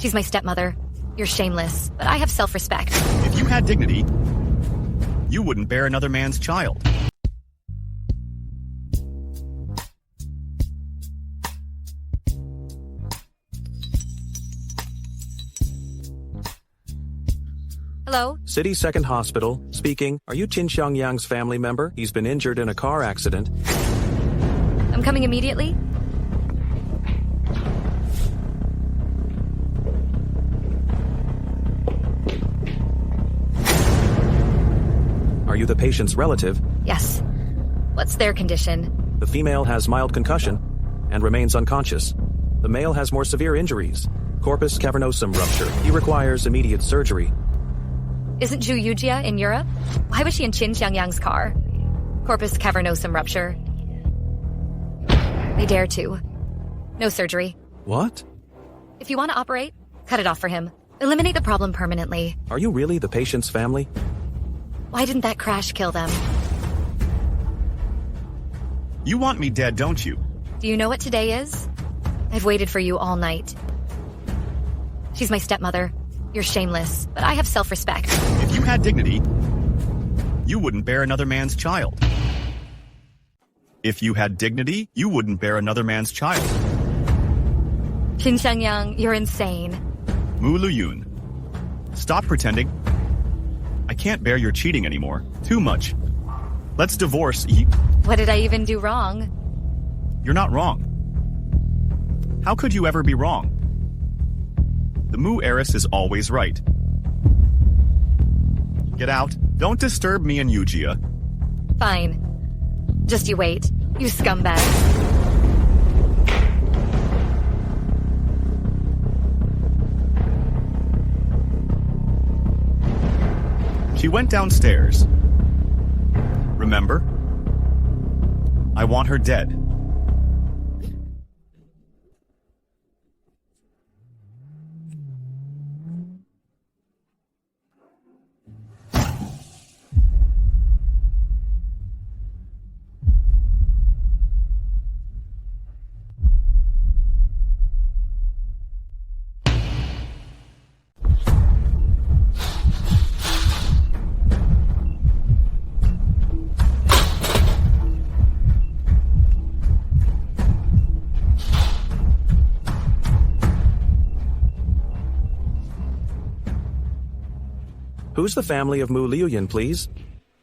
She's my stepmother. You're shameless, but I have self-respect. If you had dignity, you wouldn't bear another man's child. Hello? City Second Hospital, speaking. Are you Qin Xiangyang's family member? He's been injured in a car accident. I'm coming immediately. Are you the patient's relative? Yes. What's their condition? The female has mild concussion and remains unconscious. The male has more severe injuries. Corpus cavernosum rupture. He requires immediate surgery. Isn't Zhu Yujia in Europe? Why was she in Qin Xiangyang's car? Corpus cavernosum rupture. They dare to. No surgery. What? If you want to operate, cut it off for him. Eliminate the problem permanently. Are you really the patient's family? Why didn't that crash kill them? You want me dead, don't you? Do you know what today is? I've waited for you all night. She's my stepmother. You're shameless, but I have self-respect. If you had dignity, you wouldn't bear another man's child. If you had dignity, you wouldn't bear another man's child. Qin Xiangyang, you're insane. Mu Luyun, stop pretending. I can't bear your cheating anymore. Too much. Let's divorce. What did I even do wrong? You're not wrong. How could you ever be wrong? The Mu heiress is always right. Get out. Don't disturb me and Yujia. Fine. Just you wait, you scumbag. She went downstairs. Remember? I want her dead. Who's the family of Mu Liuyan, please?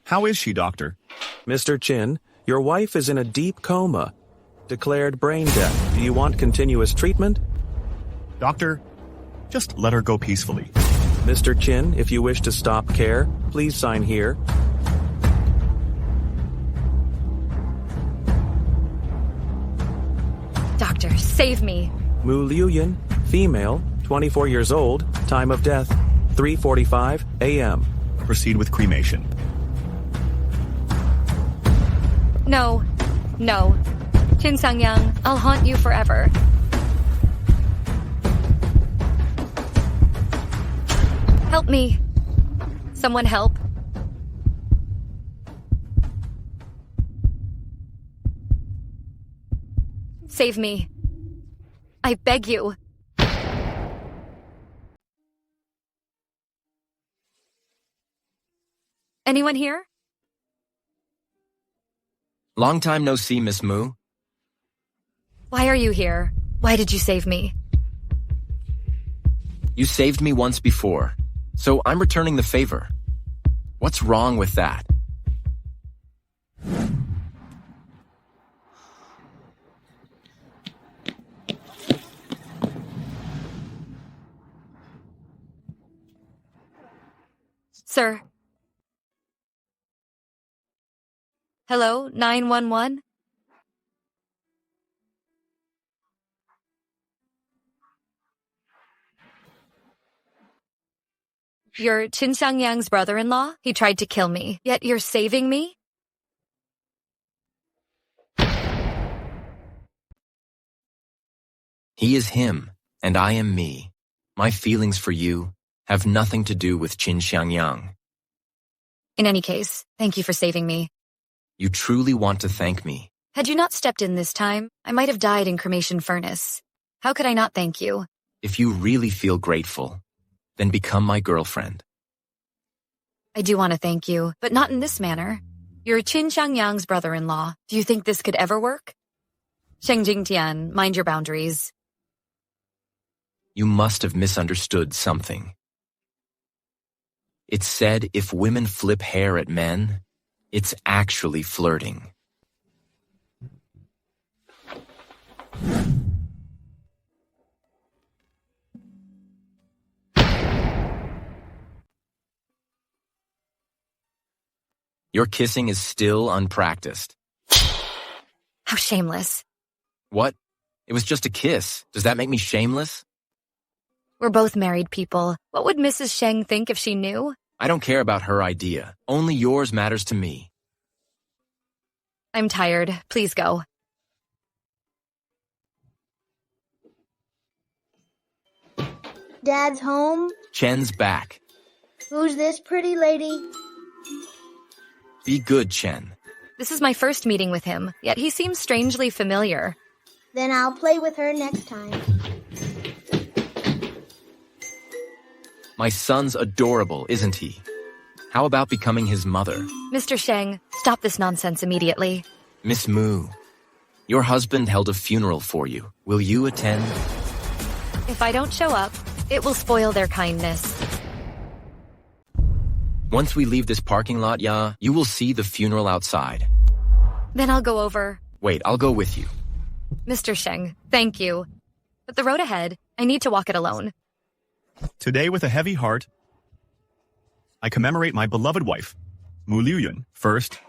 How is she, doctor? Mr. Qin, your wife is in a deep coma. Declared brain death. Do you want continuous treatment? Doctor, just let her go peacefully. Mr. Qin, if you wish to stop care, please sign here. Doctor, save me. Mu Liuyan, female, 24 years old, time of death, 3:45 a.m. Proceed with cremation. No. No. Qin Xiangyang, I'll haunt you forever. Help me. Someone help. Save me. I beg you. Anyone here? Long time no see, Miss Mu. Why are you here? Why did you save me? You saved me once before, so I'm returning the favor. What's wrong with that? Sir. Hello, 911? You're Qin Xiangyang's brother-in-law? He tried to kill me, yet you're saving me? He is him, and I am me. My feelings for you have nothing to do with Qin Xiangyang. In any case, thank you for saving me. You truly want to thank me. Had you not stepped in this time, I might have died in cremation furnace. How could I not thank you? If you really feel grateful, then become my girlfriend. I do want to thank you, but not in this manner. You're Qin Xiangyang's brother-in-law. Do you think this could ever work? Sheng Jingtian, mind your boundaries. You must have misunderstood something. It's said if women flip hair at men, it's actually flirting. Your kissing is still unpracticed. How shameless. What? It was just a kiss. Does that make me shameless? We're both married people. What would Mrs. Sheng think if she knew? I don't care about her idea. Only yours matters to me. I'm tired. Please go. Dad's home? Chen's back. Who's this pretty lady? Be good, Chen. This is my first meeting with him, yet he seems strangely familiar. Then I'll play with her next time. My son's adorable, isn't he? How about becoming his mother? Mr. Sheng, stop this nonsense immediately. Miss Mu, your husband held a funeral for you. Will you attend? If I don't show up, it will spoil their kindness. Once we leave this parking lot, Ya, you will see the funeral outside. Then I'll go over. Wait, I'll go with you. Mr. Sheng, thank you. But the road ahead, I need to walk it alone. Today, with a heavy heart, I commemorate my beloved wife, Mu Liuyun. First,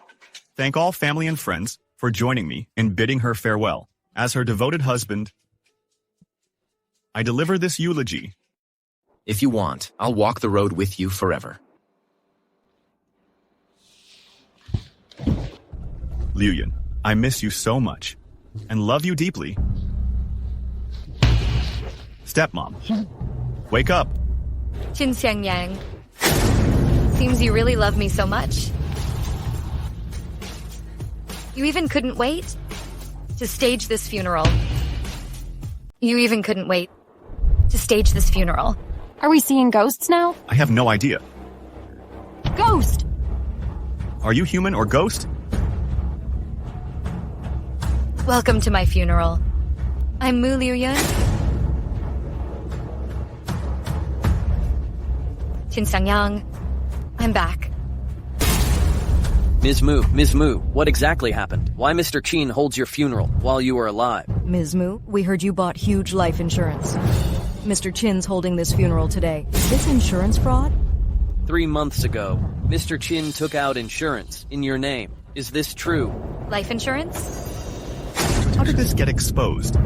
thank all family and friends for joining me in bidding her farewell. As her devoted husband, I deliver this eulogy. If you want, I'll walk the road with you forever. Liuyun, I miss you so much and love you deeply. Stepmom, wake up. Qin Xiangyang. Seems you really love me so much. You even couldn't wait to stage this funeral. You even couldn't wait to stage this funeral. Are we seeing ghosts now? I have no idea. Ghost! Are you human or ghost? Welcome to my funeral. I'm Mu Liuyun. Qin Xiangyang. I'm back. Ms. Mu, what exactly happened? Why Mr. Qin holds your funeral while you were alive? Ms. Mu, we heard you bought huge life insurance. Mr. Qin's holding this funeral today. Is this insurance fraud? 3 months ago, Mr. Qin took out insurance in your name. Is this true? Life insurance? How did this get exposed?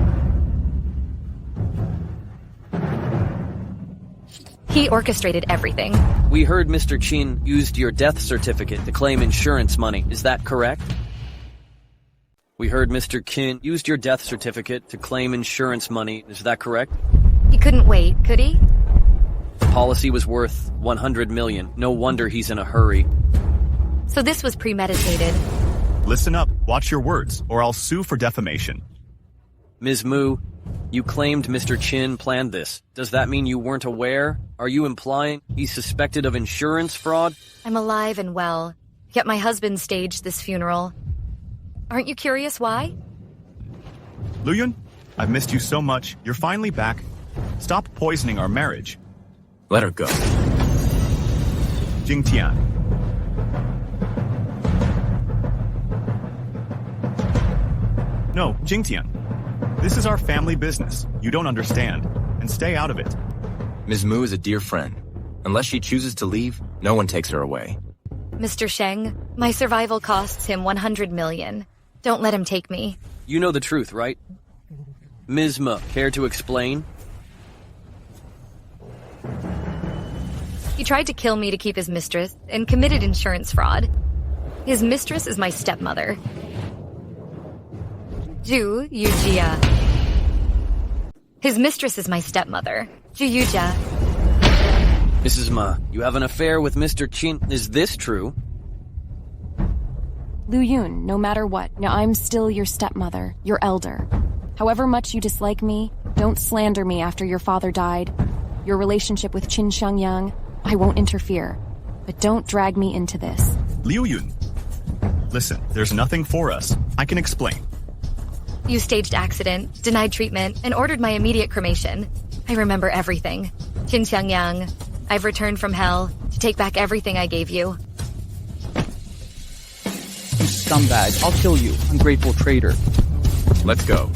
He orchestrated everything. We heard Mr. Qin used your death certificate to claim insurance money. Is that correct? We heard Mr. Qin used your death certificate to claim insurance money. Is that correct? He couldn't wait, could he? The policy was worth 100 million. No wonder he's in a hurry. So this was premeditated. Listen up, watch your words, or I'll sue for defamation. Ms. Mu, you claimed Mr. Qin planned this. Does that mean you weren't aware? Are you implying he's suspected of insurance fraud? I'm alive and well, yet my husband staged this funeral. Aren't you curious why? Liuyun, I've missed you so much. You're finally back. Stop poisoning our marriage. Let her go. Jingtian. No, Jingtian. This is our family business. You don't understand. And stay out of it. Ms. Mu is a dear friend. Unless she chooses to leave, no one takes her away. Mr. Sheng, my survival costs him 100 million. Don't let him take me. You know the truth, right? Ms. Mu, care to explain? He tried to kill me to keep his mistress and committed insurance fraud. His mistress is my stepmother. Ju Yujia. His mistress is my stepmother. Ju Yuja. Mrs. Ma, you have an affair with Mr. Qin. Is this true? Liuyun, no matter what, now I'm still your stepmother, your elder. However much you dislike me, don't slander me after your father died. Your relationship with Qin Xiangyang, I won't interfere. But don't drag me into this. Liu Yun. Listen, there's nothing for us. I can explain. You staged accident, denied treatment, and ordered my immediate cremation. I remember everything. Qin Xiangyang, I've returned from hell to take back everything I gave you. You scumbag. I'll kill you, ungrateful traitor. Let's go.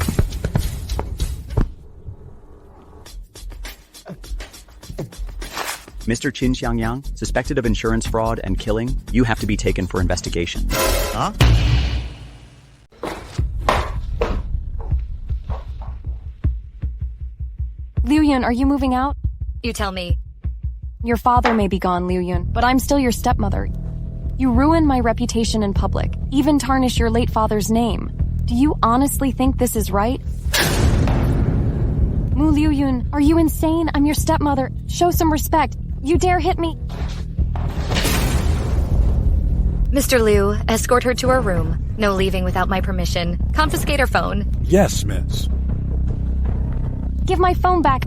Mr. Qin Xiangyang, suspected of insurance fraud and killing, you have to be taken for investigation. Huh? Liu Yun, are you moving out? You tell me. Your father may be gone, Liu Yun, but I'm still your stepmother. You ruin my reputation in public, even tarnish your late father's name. Do you honestly think this is right? Mu Liu Yun, are you insane? I'm your stepmother. Show some respect. You dare hit me? Mr. Liu, escort her to her room. No leaving without my permission. Confiscate her phone. Yes, miss. Give my phone back.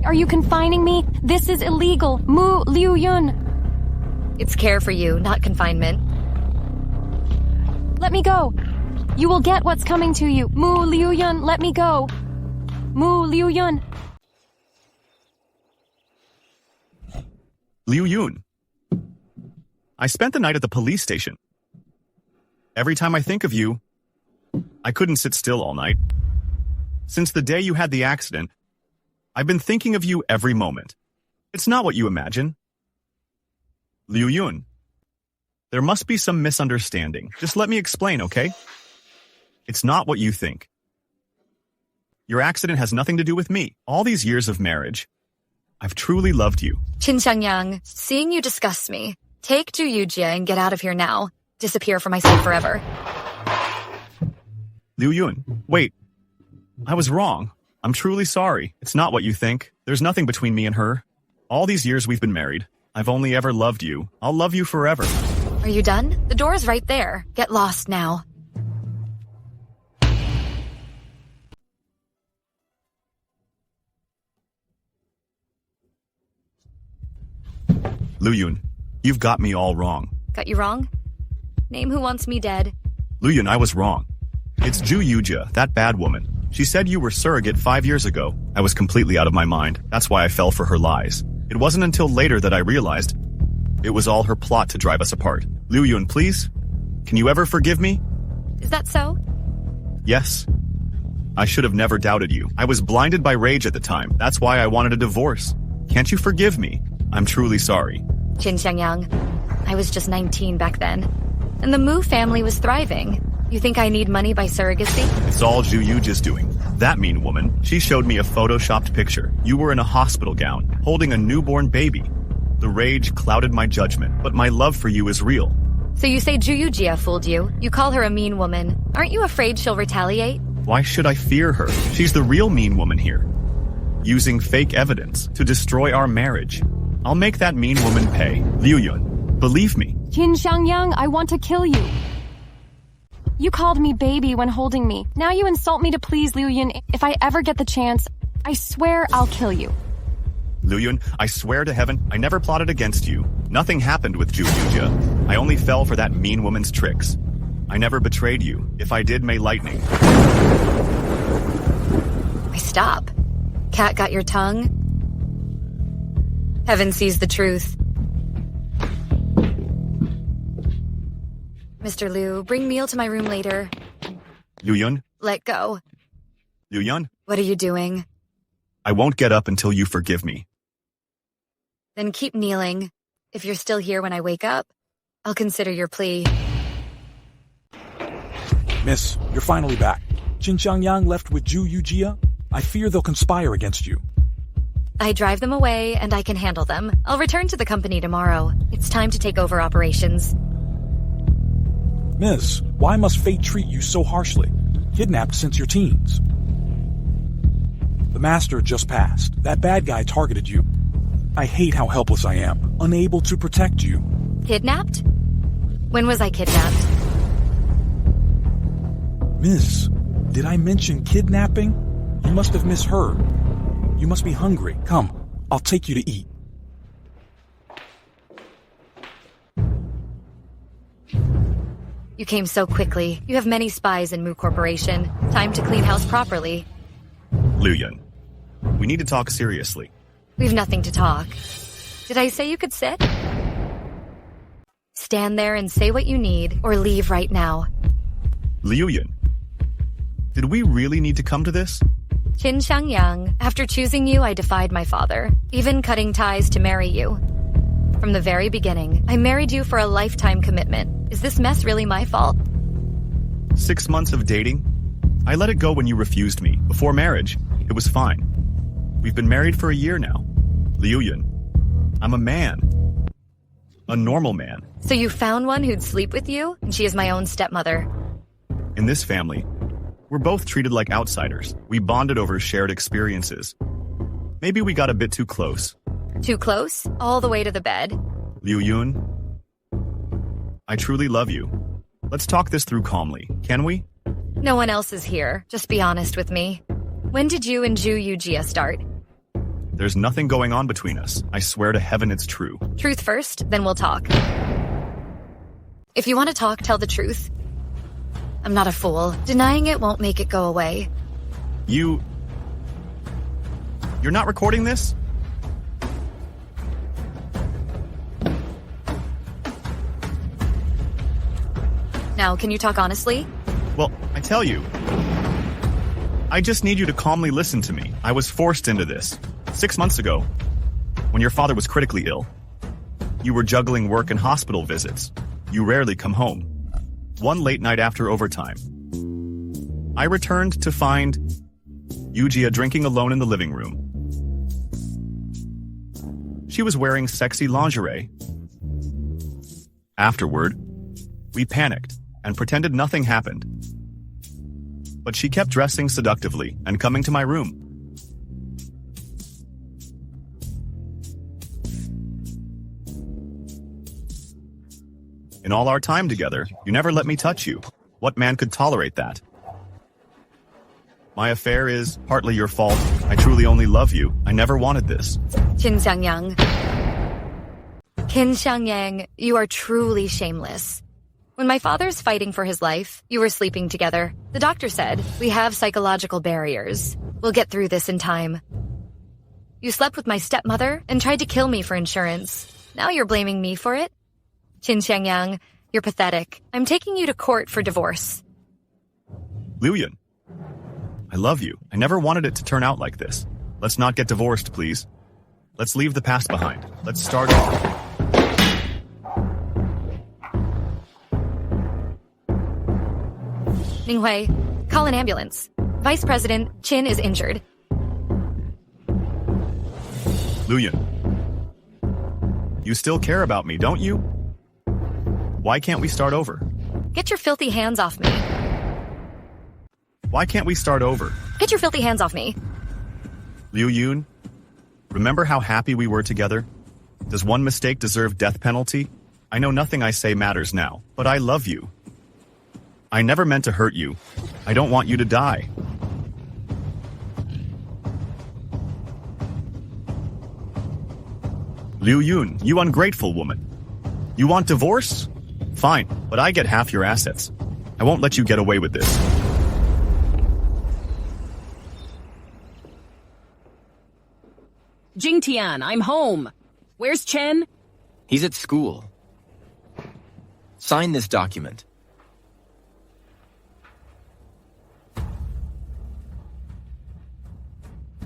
Are you confining me? This is illegal. Mu Liu Yun. It's care for you, not confinement. Let me go. You will get what's coming to you. Mu Liu Yun, let me go. Mu Liu Yun. Liu Yun. I spent the night at the police station. Every time I think of you, I couldn't sit still all night. Since the day you had the accident, I've been thinking of you every moment. It's not what you imagine. Liu Yun, there must be some misunderstanding. Just let me explain, okay? It's not what you think. Your accident has nothing to do with me. All these years of marriage, I've truly loved you. Qin Xiangyang, seeing you disgusts me. Take Zhu Yujie and get out of here now. Disappear from my sight forever. Liu Yun, wait. I was wrong. I'm truly sorry. It's not what you think. There's nothing between me and her. All these years we've been married. I've only ever loved you. I'll love you forever. Are you done? The door's right there. Get lost now. Liu Yun, you've got me all wrong. Got you wrong? Name who wants me dead. Liu Yun, I was wrong. It's Zhu Yujie, that bad woman. She said you were surrogate 5 years ago. I was completely out of my mind. That's why I fell for her lies. It wasn't until later that I realized it was all her plot to drive us apart. Liu Yun, please? Can you ever forgive me? Is that so? Yes. I should have never doubted you. I was blinded by rage at the time. That's why I wanted a divorce. Can't you forgive me? I'm truly sorry. Qin Xiangyang, I was just 19 back then. And the Mu family was thriving. You think I need money by surrogacy? It's all Zhu Yujie's doing. That mean woman, she showed me a photoshopped picture. You were in a hospital gown, holding a newborn baby. The rage clouded my judgment, but my love for you is real. So you say Zhu Yujie fooled you. You call her a mean woman. Aren't you afraid she'll retaliate? Why should I fear her? She's the real mean woman here. Using fake evidence to destroy our marriage. I'll make that mean woman pay. Liu Yun, believe me. Qin Xiangyang, I want to kill you. You called me baby when holding me. Now you insult me to please Liu Yun. If I ever get the chance, I swear I'll kill you. Liu Yun, I swear to heaven, I never plotted against you. Nothing happened with Zhu Yujie. I only fell for that mean woman's tricks. I never betrayed you. If I did, may lightning. I stop. Cat got your tongue? Heaven sees the truth. Mr. Liu, bring meal to my room later. Liu Yun? Let go. Liu Yun? What are you doing? I won't get up until you forgive me. Then keep kneeling. If you're still here when I wake up, I'll consider your plea. Miss, you're finally back. Qin Xiangyang left with Zhu Yujie? I fear they'll conspire against you. I drive them away, and I can handle them. I'll return to the company tomorrow. It's time to take over operations. Miss, why must fate treat you so harshly? Kidnapped since your teens. The master just passed. That bad guy targeted you. I hate how helpless I am, unable to protect you. Kidnapped? When was I kidnapped? Miss, Did I mention kidnapping? You must have misheard. You must be hungry. Come, I'll take you to eat. You came so quickly. You have many spies in Mu Corporation. Time to clean house properly. Liu Yun, we need to talk seriously. We've nothing to talk. Did I say you could sit? Stand there and say what you need, or leave right now. Liu Yun, did we really need to come to this? Qin Xiangyang, after choosing you, I defied my father, even cutting ties to marry you. From the very beginning, I married you for a lifetime commitment. Is this mess really my fault? 6 months of dating? I let it go when you refused me. Before marriage, it was fine. We've been married for a year now. Liu Yun, I'm a man. A normal man. So you found one who'd sleep with you, and she is my own stepmother. In this family, we're both treated like outsiders. We bonded over shared experiences. Maybe we got a bit too close. Too close? All the way to the bed? Liu Yun, I truly love you. Let's talk this through calmly, can we? No one else is here. Just be honest with me. When did you and Zhu Yujia start? There's nothing going on between us. I swear to heaven it's true. Truth first, then we'll talk. If you want to talk, tell the truth. I'm not a fool. Denying it won't make it go away. You're not recording this? Now, can you talk honestly? Well, I tell you. I just need you to calmly listen to me. I was forced into this. 6 months ago, when your father was critically ill. You were juggling work and hospital visits. You rarely come home. One late night after overtime, I returned to find Yujia drinking alone in the living room. She was wearing sexy lingerie. Afterward, we panicked and pretended nothing happened. But she kept dressing seductively and coming to my room. In all our time together, you never let me touch you. What man could tolerate that? My affair is partly your fault. I truly only love you. I never wanted this. Qin Xiangyang. Qin Xiangyang, you are truly shameless. When my father's fighting for his life, you were sleeping together. The doctor said, we have psychological barriers. We'll get through this in time. You slept with my stepmother and tried to kill me for insurance. Now you're blaming me for it? Qin Xiangyang, you're pathetic. I'm taking you to court for divorce. Liu Yun, I love you. I never wanted it to turn out like this. Let's not get divorced, please. Let's leave the past behind. Let's start over. Ninghui, call an ambulance. Vice President Qin is injured. Liu Yun, you still care about me, don't you? Why can't we start over? Get your filthy hands off me. Why can't we start over? Get your filthy hands off me. Liu Yun, remember how happy we were together? Does one mistake deserve death penalty? I know nothing I say matters now, but I love you. I never meant to hurt you. I don't want you to die. Liu Yun, you ungrateful woman. You want divorce? Fine, but I get half your assets. I won't let you get away with this. Jingtian, I'm home. Where's Chen? He's at school. Sign this document.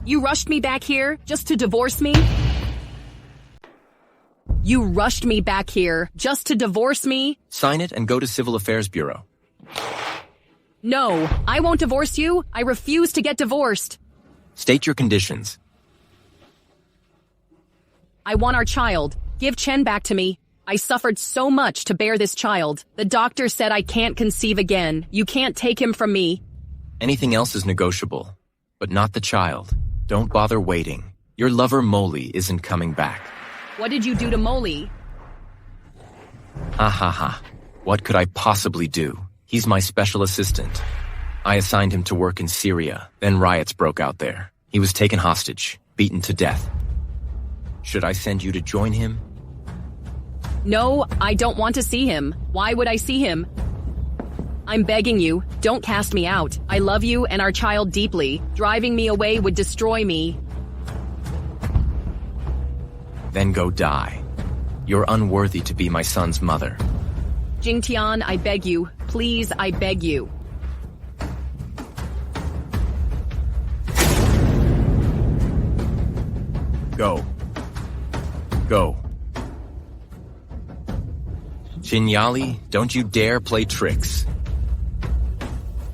You rushed me back here just to divorce me? You rushed me back here just to divorce me? Sign it and go to Civil Affairs Bureau. No, I won't divorce you. I refuse to get divorced. State your conditions. I want our child. Give Chen back to me. I suffered so much to bear this child. The doctor said I can't conceive again. You can't take him from me. Anything else is negotiable, but not the child. Don't bother waiting. Your lover Molly isn't coming back. What did you do to Molly? Ha ha ha. What could I possibly do? He's my special assistant. I assigned him to work in Syria. Then riots broke out there. He was taken hostage, beaten to death. Should I send you to join him? No, I don't want to see him. Why would I see him? I'm begging you, don't cast me out. I love you and our child deeply. Driving me away would destroy me. Then go die. You're unworthy to be my son's mother. Jingtian, I beg you. Please, I beg you. Go. Go. Chinyali, don't you dare play tricks.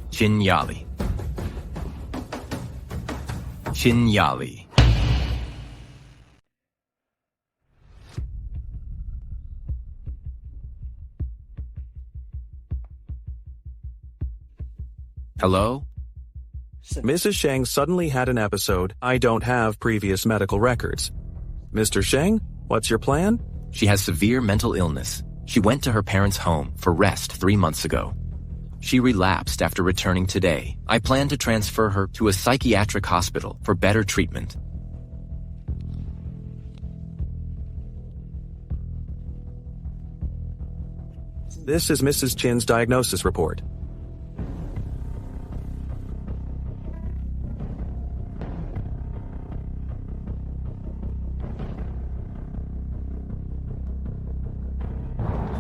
Chinyali. Chinyali. Hello? Mrs. Sheng suddenly had an episode, I don't have previous medical records. Mr. Sheng, what's your plan? She has severe mental illness. She went to her parents' home for rest 3 months ago. She relapsed after returning today. I plan to transfer her to a psychiatric hospital for better treatment. This is Mrs. Chin's diagnosis report.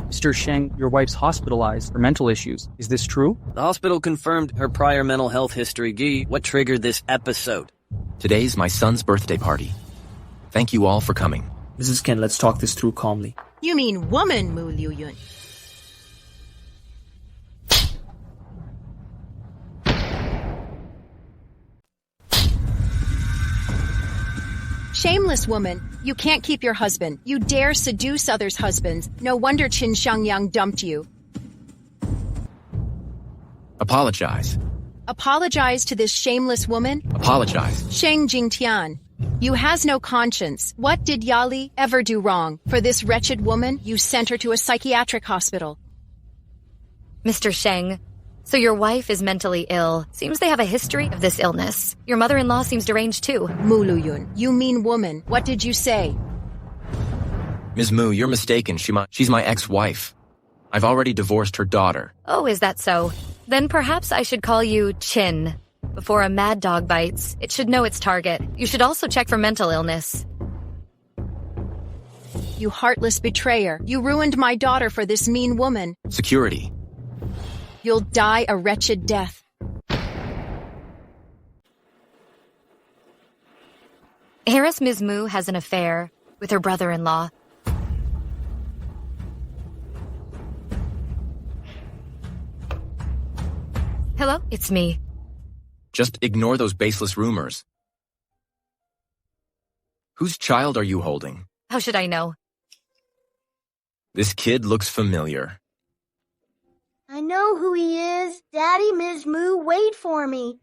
Mr. Sheng, your wife's hospitalized for mental issues. Is this true? The hospital confirmed her prior mental health history. Gee, what triggered this episode? Today's my son's birthday party. Thank you all for coming. Mrs. Ken, let's talk this through calmly. You mean woman, Mu Liuyun. Shameless woman, you can't keep your husband. You dare seduce others' husbands. No wonder Qin Xiangyang dumped you. Apologize. Apologize to this shameless woman? Apologize. Sheng Jingtian, you has no conscience. What did Yali ever do wrong? For this wretched woman, you sent her to a psychiatric hospital. Mr. Sheng, so your wife is mentally ill. Seems they have a history of this illness. Your mother-in-law seems deranged too. Mu Liuyun, you mean woman. What did you say? Ms. Mu, you're mistaken. She's my ex-wife. I've already divorced her daughter. Oh, is that so? Then perhaps I should call you Chin. Before a mad dog bites, it should know its target. You should also check for mental illness. You heartless betrayer. You ruined my daughter for this mean woman. Security. You'll die a wretched death. Heiress Ms. Mu has an affair with her brother-in-law. Hello, it's me. Just ignore those baseless rumors. Whose child are you holding? How should I know? This kid looks familiar. I know who he is. Daddy, Ms. Mu, wait for me.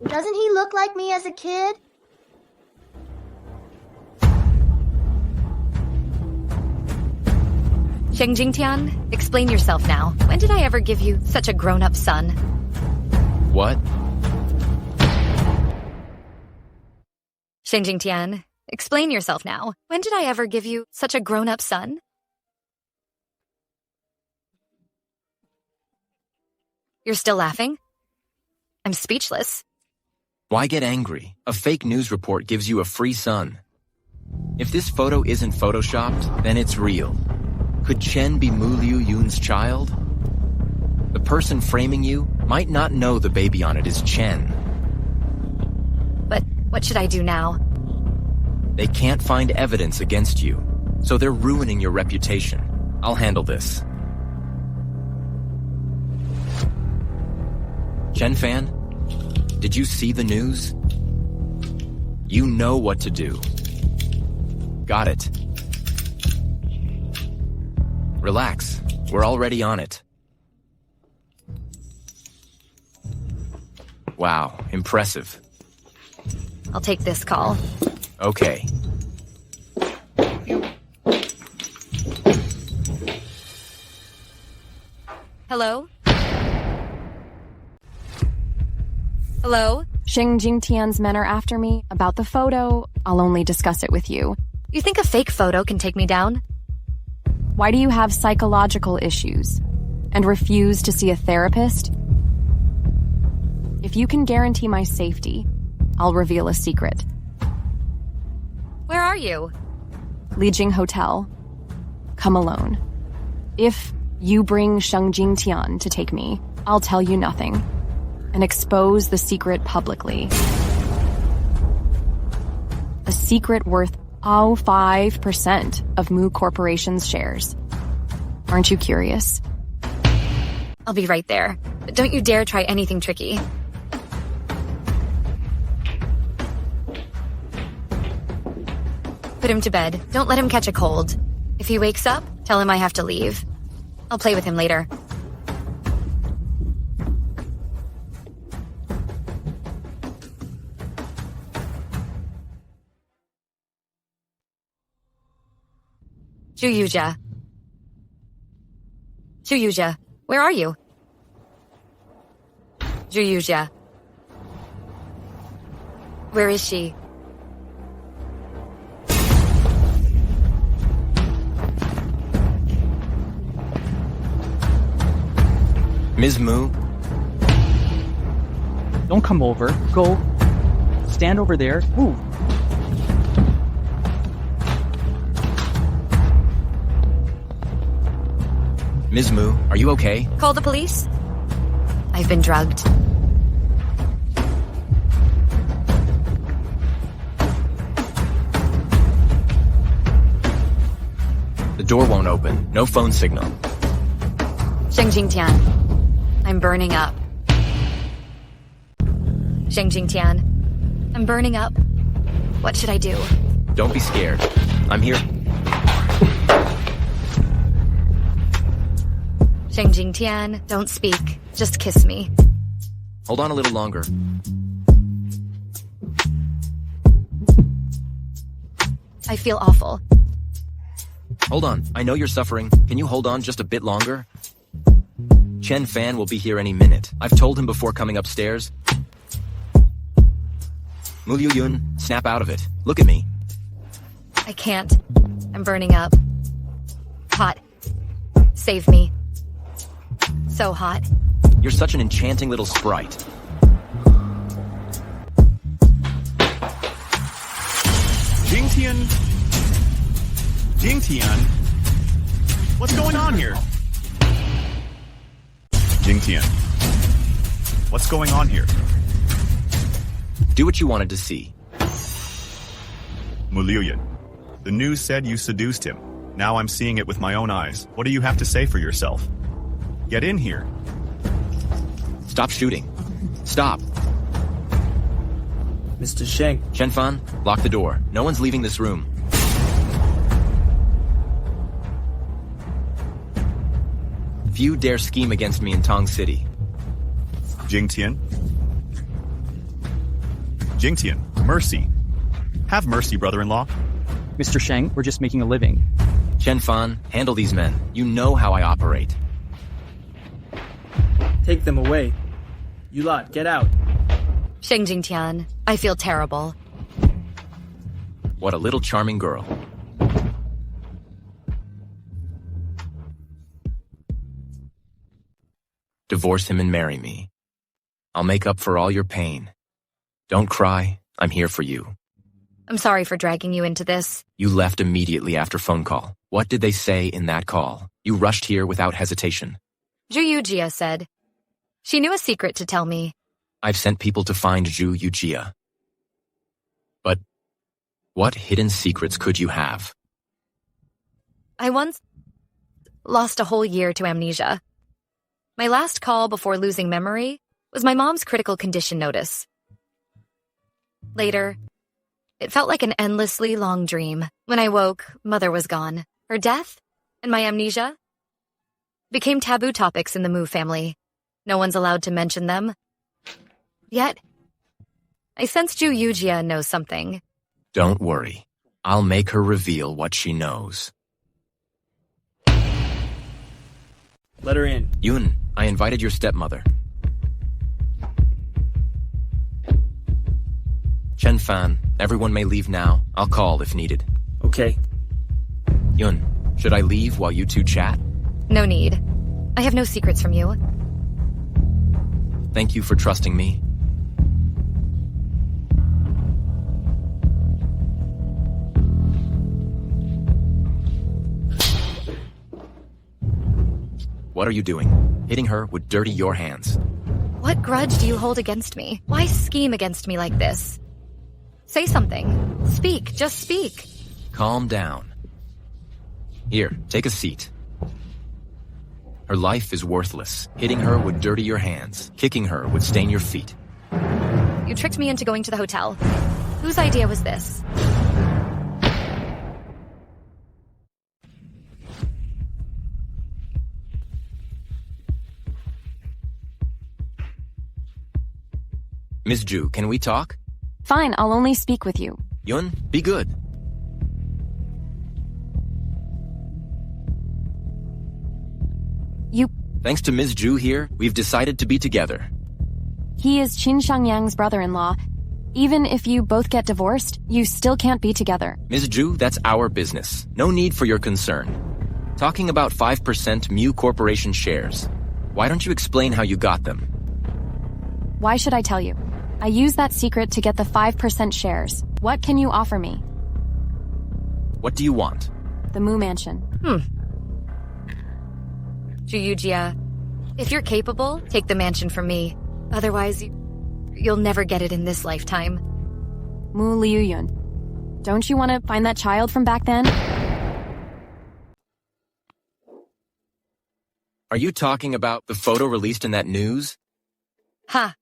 Doesn't he look like me as a kid? Sheng Jingtian, explain yourself now. When did I ever give you such a grown-up son? What? Sheng Jingtian, explain yourself now. When did I ever give you such a grown-up son? You're still laughing? I'm speechless. Why get angry? A fake news report gives you a free son. If this photo isn't photoshopped, then it's real. Could Chen be Mu Liuyun's child? The person framing you might not know the baby on it is Chen. But what should I do now? They can't find evidence against you, so they're ruining your reputation. I'll handle this. Chen Fan, did you see the news? You know what to do. Got it. Relax, we're already on it. Wow, impressive. I'll take this call. Okay. Hello? Hello? Xing Jingtian's men are after me. About the photo, I'll only discuss it with you. You think a fake photo can take me down? Why do you have psychological issues and refuse to see a therapist? If you can guarantee my safety, I'll reveal a secret. Where are you? Lijing Hotel. Come alone. If you bring Sheng Jingtian to take me, I'll tell you nothing and expose the secret publicly. A secret worth 5% of Mu Corporation's shares. Aren't you curious? I'll be right there. But don't you dare try anything tricky. Put him to bed. Don't let him catch a cold. If he wakes up, tell him I have to leave. I'll play with him later. Juyuja. Juyuja, where are you? Juyuja. Where is she? Ms. Mu? Don't come over. Go. Stand over there. Move. Ms. Mu, are you okay? Call the police? I've been drugged. The door won't open. No phone signal. Sheng Jingtian. I'm burning up. Sheng Jingtian. I'm burning up. What should I do? Don't be scared. I'm here. Sheng Jingtian, don't speak. Just kiss me. Hold on a little longer. I feel awful. Hold on. I know you're suffering. Can you hold on just a bit longer? Chen Fan will be here any minute. I've told him before coming upstairs. Mu Liu Yun, snap out of it. Look at me. I can't. I'm burning up. Hot. Save me. So hot. You're such an enchanting little sprite. Jingtian? Jingtian? What's going on here? Jingtian. What's going on here? Do what you wanted to see. Mu Liuyan, the news said you seduced him. Now I'm seeing it with my own eyes. What do you have to say for yourself? Get in here. Stop shooting. Stop. Mr. Sheng. Chen Fan, lock the door. No one's leaving this room. Few dare scheme against me in Tong City. Jingtian? Jingtian, mercy. Have mercy, brother-in-law. Mr. Sheng, we're just making a living. Chen Fan, handle these men. You know how I operate. Take them away. You lot, get out. Sheng Jingtian, I feel terrible. What a little charming girl. Divorce him and marry me. I'll make up for all your pain. Don't cry. I'm here for you. I'm sorry for dragging you into this. You left immediately after phone call. What did they say in that call? You rushed here without hesitation. Zhu Yujia said. She knew a secret to tell me. I've sent people to find Zhu Yujia. But what hidden secrets could you have? I once lost a whole year to amnesia. My last call before losing memory was my mom's critical condition notice. Later, it felt like an endlessly long dream. When I woke, Mother was gone. Her death and my amnesia became taboo topics in the Mu family. No one's allowed to mention them. Yet, I sense Zhu Yujia knows something. Don't worry. I'll make her reveal what she knows. Let her in. Yun, I invited your stepmother. Chen Fan, everyone may leave now. I'll call if needed. Okay. Yun, should I leave while you two chat? No need. I have no secrets from you. Thank you for trusting me. What are you doing? Hitting her would dirty your hands. What grudge do you hold against me? Why scheme against me like this? Say something. Speak, just speak. Calm down. Here, take a seat. Her life is worthless. Hitting her would dirty your hands. Kicking her would stain your feet. You tricked me into going to the hotel. Whose idea was this? Miss Ju, can we talk? Fine, I'll only speak with you. Yun, be good. Thanks to Ms. Ju here, we've decided to be together. He is Qin Shangyang's brother-in-law. Even if you both get divorced, you still can't be together. Ms. Ju, that's our business. No need for your concern. Talking about 5% Mu Corporation shares. Why don't you explain how you got them? Why should I tell you? I used that secret to get the 5% shares. What can you offer me? What do you want? The Mu Mansion. Juyujia, if you're capable, take the mansion from me. Otherwise, you'll never get it in this lifetime. Mu Liuyun. Don't you want to find that child from back then? Are you talking about the photo released in that news? Ha.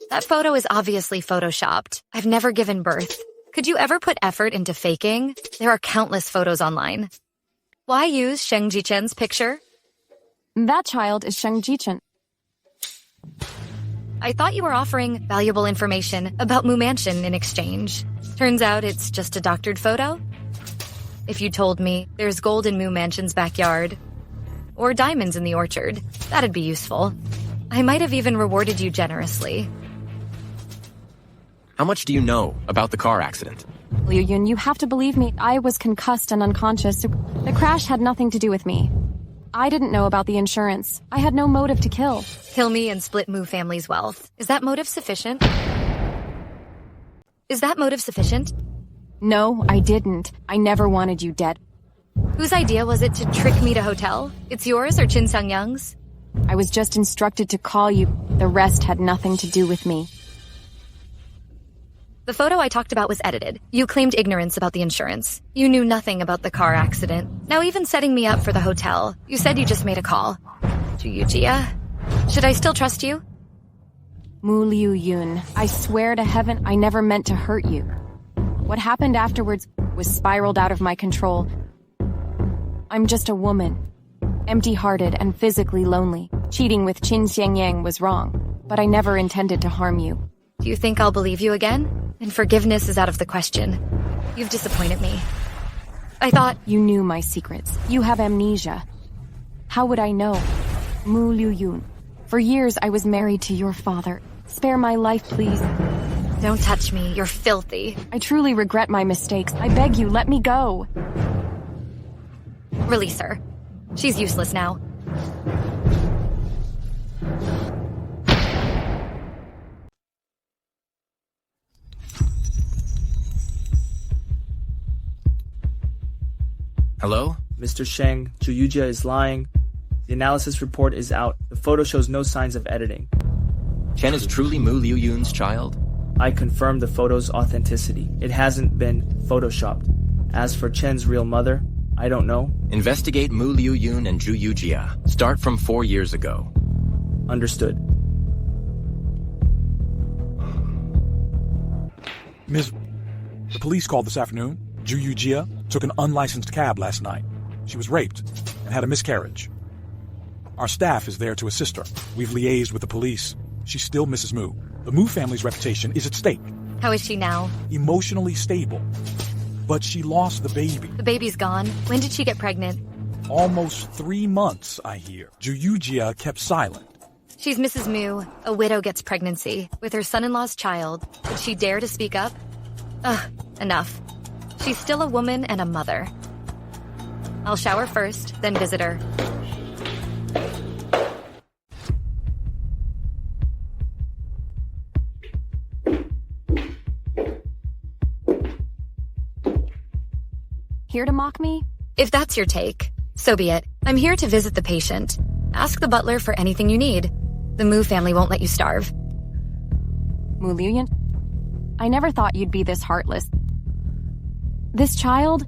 That photo is obviously photoshopped. I've never given birth. Could you ever put effort into faking? There are countless photos online. Why use Sheng Jichen's picture? That child is Sheng Jichen. I thought you were offering valuable information about Mu Mansion in exchange. Turns out it's just a doctored photo? If you told me there's gold in Mu Mansion's backyard, or diamonds in the orchard, that'd be useful. I might have even rewarded you generously. How much do you know about the car accident? Liu Yun, you have to believe me. I was concussed and unconscious. The crash had nothing to do with me. I didn't know about the insurance. I had no motive to kill. Kill me and split Mu family's wealth. Is that motive sufficient? Is that motive sufficient? No, I didn't. I never wanted you dead. Whose idea was it to trick me to hotel? It's yours or Qin Sangyang's? I was just instructed to call you. The rest had nothing to do with me. The photo I talked about was edited. You claimed ignorance about the insurance. You knew nothing about the car accident. Now even setting me up for the hotel, you said you just made a call. Juyujia, should I still trust you? Mu Liu Yun, I swear to heaven I never meant to hurt you. What happened afterwards was spiraled out of my control. I'm just a woman. Empty-hearted and physically lonely. Cheating with Qin Xiangyang was wrong, but I never intended to harm you. Do you think I'll believe you again? And forgiveness is out of the question. You've disappointed me. I thought... You knew my secrets. You have amnesia. How would I know? Mu Liu Yun. For years I was married to your father. Spare my life, please. Don't touch me. You're filthy. I truly regret my mistakes. I beg you, let me go. Release her. She's useless now. Hello? Mr. Sheng, Juyujia is lying. The analysis report is out. The photo shows no signs of editing. Chen is truly Mu Liu Yun's child? I confirmed the photo's authenticity. It hasn't been photoshopped. As for Chen's real mother, I don't know. Investigate Mu Liu Yun and Juyujia. Start from 4 years ago. Understood. Ms. The police called this afternoon. Juyujia took an unlicensed cab last night. She was raped and had a miscarriage. Our staff is there to assist her. We've liaised with the police. She's still Mrs. Mu. The Mu family's reputation is at stake. How is she now? Emotionally stable. But she lost the baby. The baby's gone. When did she get pregnant? Almost 3 months, I hear. Juyujia kept silent. She's Mrs. Mu. A widow gets pregnancy with her son-in-law's child. Would she dare to speak up? Enough. She's still a woman and a mother. I'll shower first, then visit her. Here to mock me? If that's your take, so be it. I'm here to visit the patient. Ask the butler for anything you need. The Mu family won't let you starve. Mu Liuyan? I never thought you'd be this heartless. This child,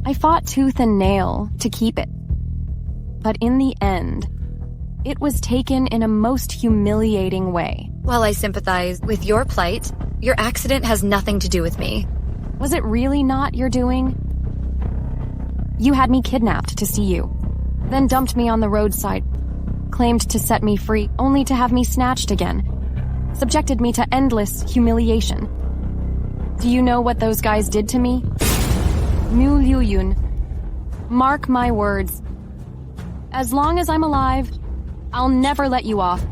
I fought tooth and nail to keep it. But in the end, it was taken in a most humiliating way. While I sympathize with your plight, your accident has nothing to do with me. Was it really not your doing? You had me kidnapped to see you, then dumped me on the roadside, claimed to set me free, only to have me snatched again, subjected me to endless humiliation. Do you know what those guys did to me? Mu Liuyan, mark my words. As long as I'm alive, I'll never let you off.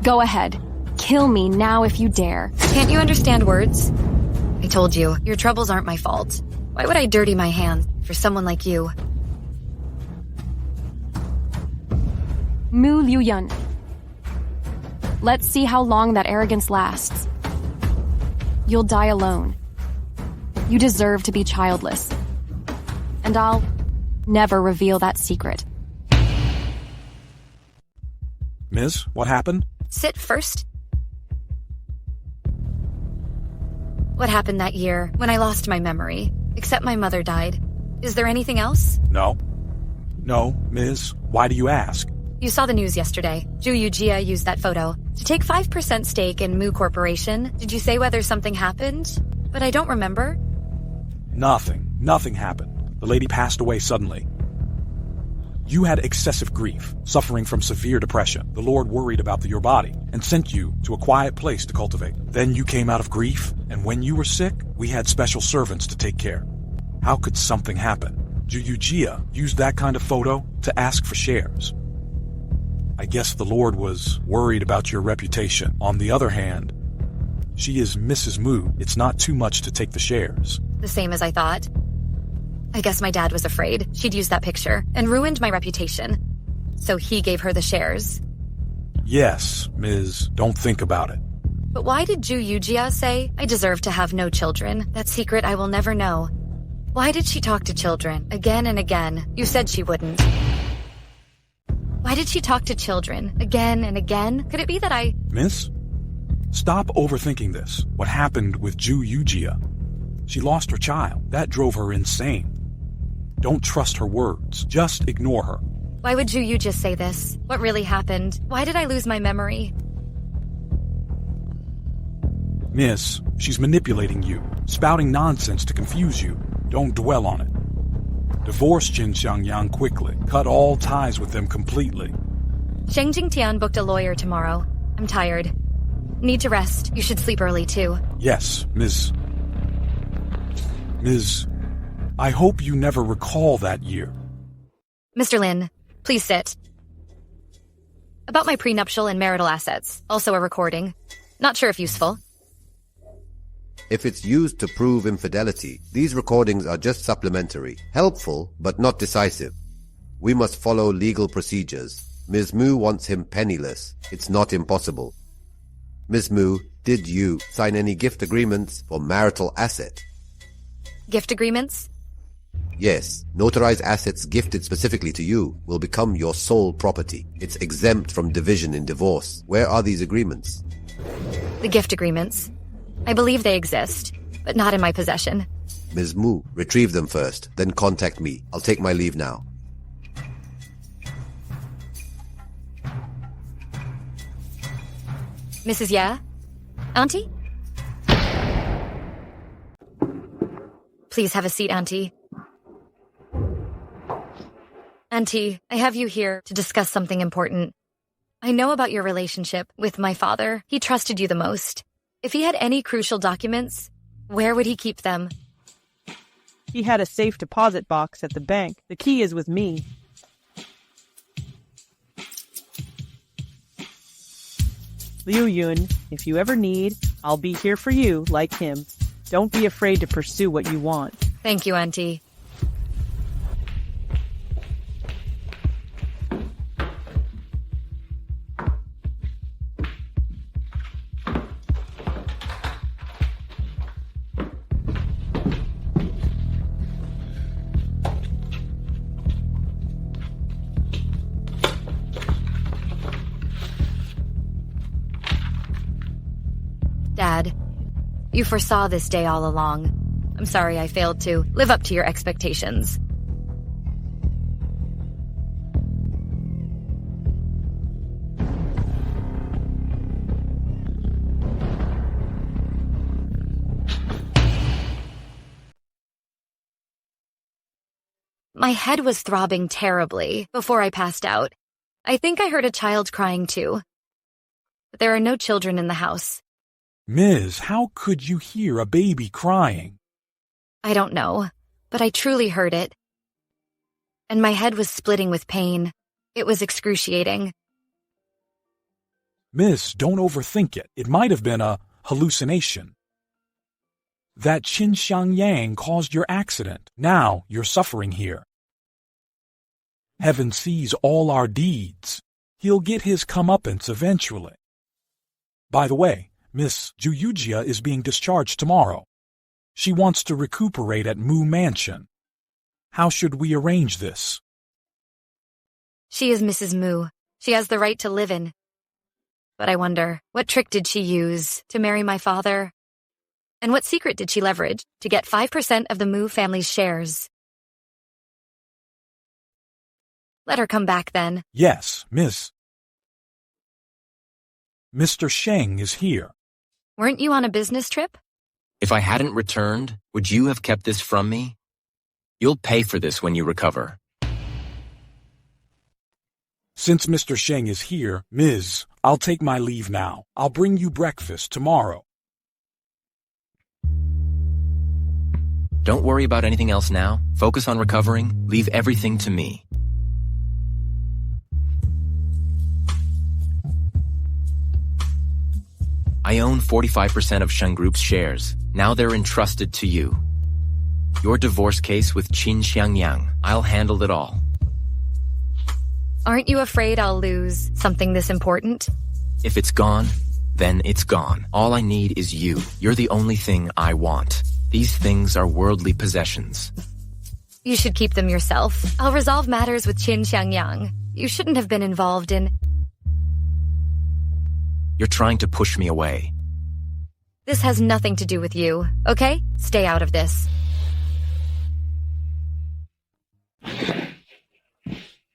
Go ahead. Kill me now if you dare. Can't you understand words? I told you, your troubles aren't my fault. Why would I dirty my hands for someone like you? Mu Liuyan. Let's see how long that arrogance lasts. You'll die alone. You deserve to be childless. And I'll never reveal that secret. Miss, what happened? Sit first. What happened that year when I lost my memory? Except my mother died. Is there anything else? No. No, Miss, why do you ask? You saw the news yesterday. Juyujia used that photo to take 5% stake in Mu Corporation. Did you say whether something happened? But I don't remember. Nothing happened. The lady passed away suddenly. You had excessive grief, suffering from severe depression. The Lord worried about your body and sent you to a quiet place to cultivate. Then you came out of grief, and when you were sick, we had special servants to take care. How could something happen? Juyujia used that kind of photo to ask for shares. I guess the Lord was worried about your reputation. On the other hand, she is Mrs. Mu. It's not too much to take the shares. The same as I thought. I guess my dad was afraid she'd use that picture and ruined my reputation. So he gave her the shares. Yes, Ms. Don't think about it. But why did Juyujia say I deserve to have no children? That secret I will never know. Why did she talk to children again and again? You said she wouldn't. Why did she talk to children again and again? Could it be that I... Miss? Stop overthinking this. What happened with Juyujia? She lost her child. That drove her insane. Don't trust her words. Just ignore her. Why would Juyu just say this? What really happened? Why did I lose my memory? Miss, she's manipulating you, spouting nonsense to confuse you. Don't dwell on it. Divorce Jin Xiangyang quickly. Cut all ties with them completely. Sheng Jingtian booked a lawyer tomorrow. I'm tired. Need to rest. You should sleep early, too. Yes, Ms. I hope you never recall that year. Mr. Lin, please sit. About my prenuptial and marital assets. Also a recording. Not sure if useful. If it's used to prove infidelity, these recordings are just supplementary, helpful, but not decisive. We must follow legal procedures. Ms. Mu wants him penniless. It's not impossible. Ms. Mu, did you sign any gift agreements for marital asset? Gift agreements? Yes. Notarized assets gifted specifically to you will become your sole property. It's exempt from division in divorce. Where are these agreements? The gift agreements. I believe they exist, but not in my possession. Ms. Mu, retrieve them first, then contact me. I'll take my leave now. Mrs. Ya? Auntie? Please have a seat, Auntie. Auntie, I have you here to discuss something important. I know about your relationship with my father. He trusted you the most. If he had any crucial documents, where would he keep them? He had a safe deposit box at the bank. The key is with me. Liu Yun, if you ever need, I'll be here for you, like him. Don't be afraid to pursue what you want. Thank you, Auntie. Dad, you foresaw this day all along. I'm sorry I failed to live up to your expectations. My head was throbbing terribly before I passed out. I think I heard a child crying too. But there are no children in the house. Ms., how could you hear a baby crying? I don't know, but I truly heard it. And my head was splitting with pain. It was excruciating. Miss, don't overthink it. It might have been a hallucination. That Qin Yang caused your accident. Now you're suffering here. Heaven sees all our deeds. He'll get his comeuppance eventually. By the way, Miss Juyujia is being discharged tomorrow. She wants to recuperate at Mu Mansion. How should we arrange this? She is Mrs. Mu. She has the right to live in. But I wonder, what trick did she use to marry my father? And what secret did she leverage to get 5% of the Mu family's shares? Let her come back then. Yes, Miss. Mr. Sheng is here. Weren't you on a business trip? If I hadn't returned, would you have kept this from me? You'll pay for this when you recover. Since Mr. Sheng is here, Ms., I'll take my leave now. I'll bring you breakfast tomorrow. Don't worry about anything else now. Focus on recovering. Leave everything to me. I own 45% of Sheng Group's shares. Now they're entrusted to you. Your divorce case with Qin Xiangyang, I'll handle it all. Aren't you afraid I'll lose something this important? If it's gone, then it's gone. All I need is you. You're the only thing I want. These things are worldly possessions. You should keep them yourself. I'll resolve matters with Qin Xiangyang. You shouldn't have been involved in... You're trying to push me away. This has nothing to do with you, okay? Stay out of this.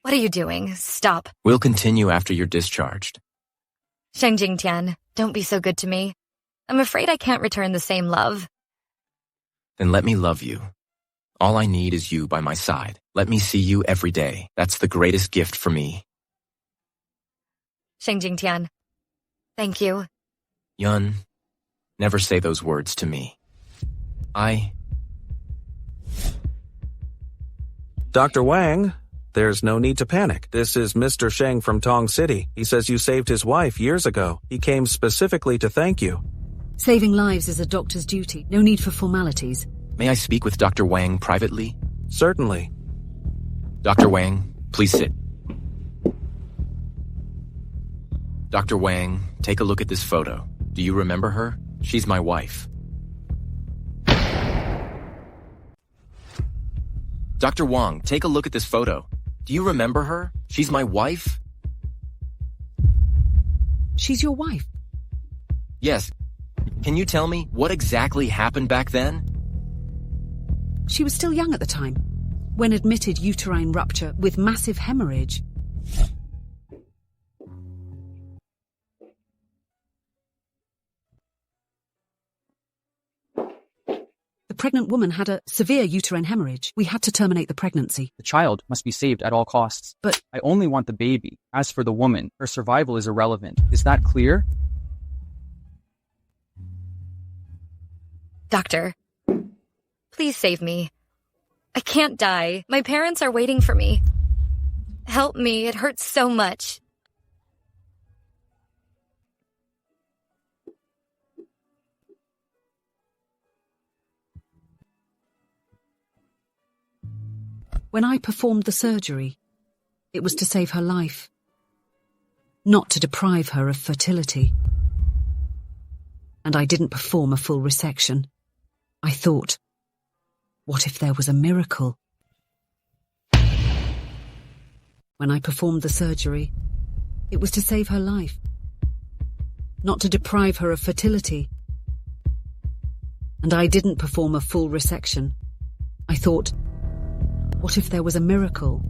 What are you doing? Stop. We'll continue after you're discharged. Sheng Jingtian, don't be so good to me. I'm afraid I can't return the same love. Then let me love you. All I need is you by my side. Let me see you every day. That's the greatest gift for me. Sheng Jingtian. Thank you. Yun, never say those words to me. Dr. Wang, there's no need to panic. This is Mr. Sheng from Tong City. He says you saved his wife years ago. He came specifically to thank you. Saving lives is a doctor's duty. No need for formalities. May I speak with Dr. Wang privately? Certainly. Dr. Wang, please sit. Dr. Wang, take a look at this photo. Do you remember her? She's my wife. Dr. Wang, take a look at this photo. Do you remember her? She's my wife? She's your wife? Yes. Can you tell me what exactly happened back then? She was still young at the time, when admitted uterine rupture with massive hemorrhage. The pregnant woman had a severe uterine hemorrhage. We had to terminate the pregnancy. The child must be saved at all costs. But I only want the baby. As for the woman, her survival is irrelevant. Is that clear? Doctor, please save me. I can't die. My parents are waiting for me. Help me. It hurts so much. When I performed the surgery, it was to save her life, not to deprive her of fertility. And I didn't perform a full resection. I thought, what if there was a miracle? When I performed the surgery, it was to save her life, not to deprive her of fertility. And I didn't perform a full resection. I thought, what if there was a miracle?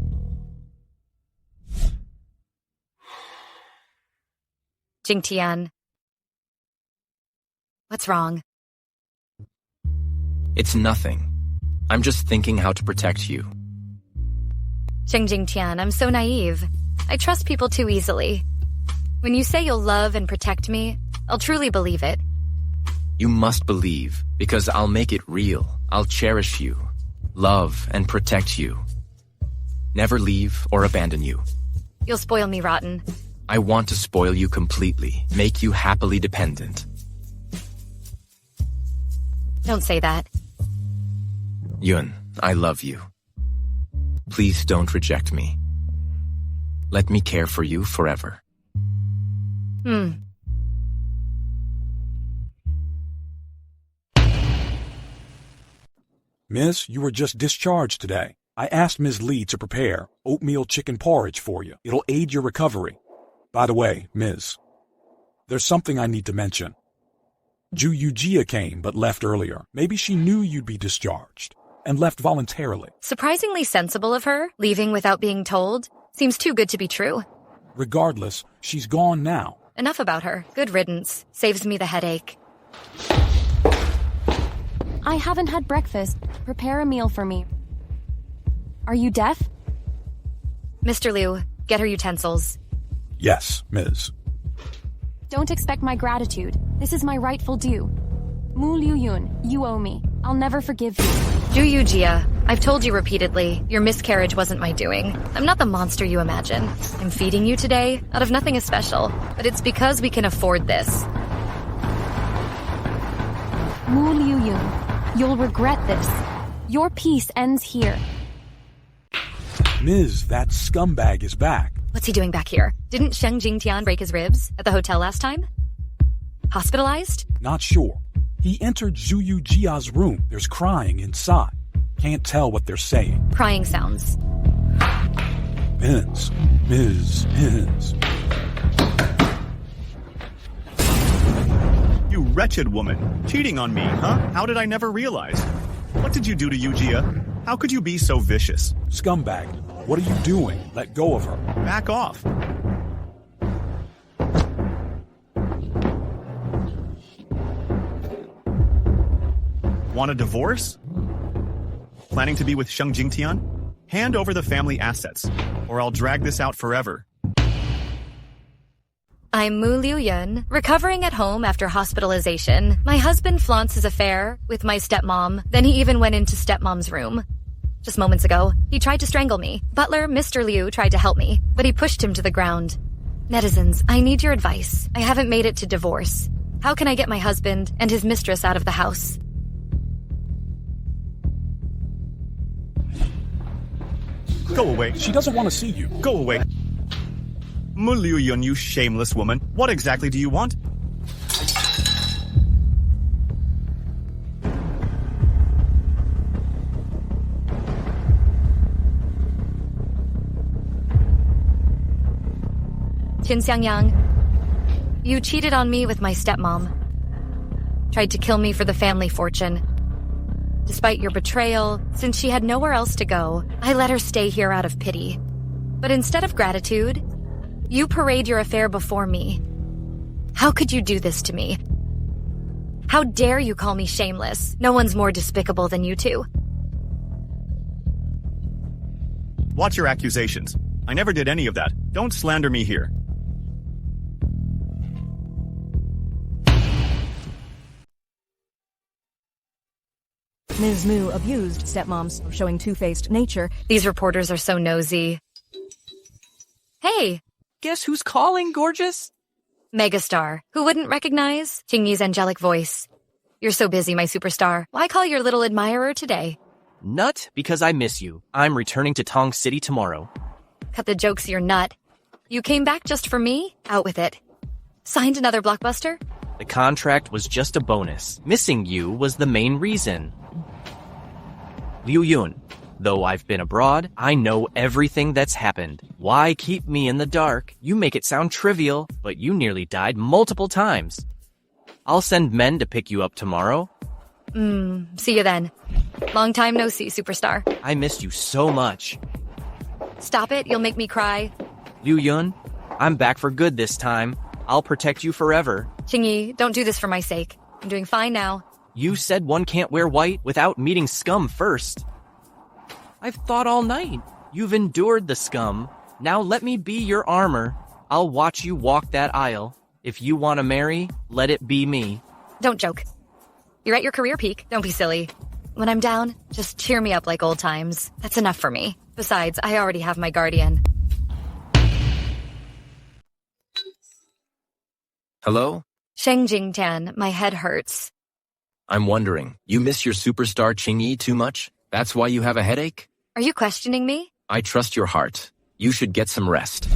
Jingtian. What's wrong? It's nothing. I'm just thinking how to protect you. Jingtian, I'm so naive. I trust people too easily. When you say you'll love and protect me, I'll truly believe it. You must believe, because I'll make it real. I'll cherish you, love and protect you. Never leave or abandon you. You'll spoil me rotten. I want to spoil you completely, make you happily dependent. Don't say that. Yun, I love you. Please don't reject me. Let me care for you forever. Miss, you were just discharged today. I asked Ms. Lee to prepare oatmeal chicken porridge for you. It'll aid your recovery. By the way, Ms., there's something I need to mention. Ju Yujia came but left earlier. Maybe she knew you'd be discharged and left voluntarily. Surprisingly sensible of her, leaving without being told. Seems too good to be true. Regardless, she's gone now. Enough about her. Good riddance. Saves me the headache. I haven't had breakfast. Prepare a meal for me. Are you deaf? Mr. Liu, get her utensils. Yes, Ms. Don't expect my gratitude. This is my rightful due. Mu Liu Yun, you owe me. I'll never forgive you. Ju Yujia, I've told you repeatedly, your miscarriage wasn't my doing. I'm not the monster you imagine. I'm feeding you today out of nothing special, but it's because we can afford this. Mu Liu Yun, you'll regret this. Your peace ends here. Ms., that scumbag is back. What's he doing back here? Didn't Sheng Jingtian break his ribs at the hotel last time? Hospitalized? Not sure. He entered Zhu Yujia's room. There's crying inside. Can't tell what they're saying. Crying sounds. Ms. You wretched woman. Cheating on me, huh? How did I never realize? What did you do to Yujia? How could you be so vicious? Scumbag, what are you doing? Let go of her. Back off. Want a divorce? Planning to be with Sheng Jingtian? Hand over the family assets, or I'll drag this out forever. I'm Mu Liu Yun, recovering at home after hospitalization. My husband flaunts his affair with my stepmom, then he even went into stepmom's room. Just moments ago, he tried to strangle me. Butler, Mr. Liu, tried to help me, but he pushed him to the ground. Netizens, I need your advice. I haven't made it to divorce. How can I get my husband and his mistress out of the house? Go away. She doesn't want to see you. Go away. Mu Liu Yun, you shameless woman. What exactly do you want? Qin Xiangyang, you cheated on me with my stepmom. Tried to kill me for the family fortune. Despite your betrayal, since she had nowhere else to go, I let her stay here out of pity. But instead of gratitude, you parade your affair before me. How could you do this to me? How dare you call me shameless? No one's more despicable than you two. Watch your accusations. I never did any of that. Don't slander me here. Ms. Mu abused stepmoms for showing two-faced nature. These reporters are so nosy. Hey! Guess who's calling, gorgeous? Megastar. Who wouldn't recognize Qingyi's angelic voice? You're so busy, my superstar. Why call your little admirer today? Nut because I miss you. I'm returning to Tong City tomorrow. Cut the jokes, you're nut. You came back just for me? Out with it. Signed another blockbuster? The contract was just a bonus. Missing you was the main reason. Liu Yun, though I've been abroad, I know everything that's happened. Why keep me in the dark? You make it sound trivial, but you nearly died multiple times. I'll send men to pick you up tomorrow. See you then. Long time no see, superstar. I missed you so much. Stop it, you'll make me cry. Liu Yun, I'm back for good this time. I'll protect you forever. Qingyi, don't do this for my sake. I'm doing fine now. You said one can't wear white without meeting scum first. I've thought all night. You've endured the scum. Now let me be your armor. I'll watch you walk that aisle. If you want to marry, let it be me. Don't joke. You're at your career peak. Don't be silly. When I'm down, just cheer me up like old times. That's enough for me. Besides, I already have my guardian. Hello? Sheng Jingtian, my head hurts. I'm wondering, you miss your superstar Qingyi too much? That's why you have a headache? Are you questioning me? I trust your heart. You should get some rest.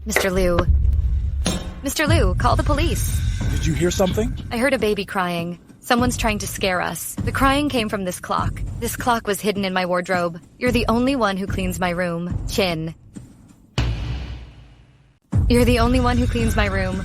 Mr. Liu. Mr. Liu, call the police. Did you hear something? I heard a baby crying. Someone's trying to scare us. The crying came from this clock. This clock was hidden in my wardrobe. You're the only one who cleans my room, Chin. You're the only one who cleans my room.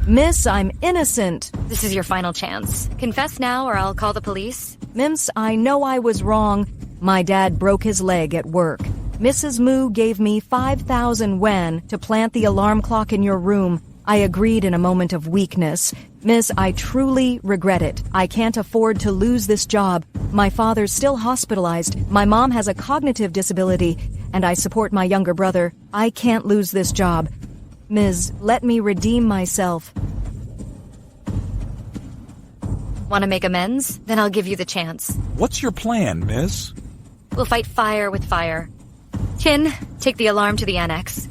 Miss, I'm innocent. This is your final chance. Confess now or I'll call the police. Mims, I know I was wrong. My dad broke his leg at work. Mrs. Mu gave me 5,000 wen to plant the alarm clock in your room. I agreed in a moment of weakness. Miss, I truly regret it. I can't afford to lose this job. My father's still hospitalized. My mom has a cognitive disability, and I support my younger brother. I can't lose this job. Ms., let me redeem myself. Want to make amends? Then I'll give you the chance. What's your plan, miss? We'll fight fire with fire. Chin, take the alarm to the annex.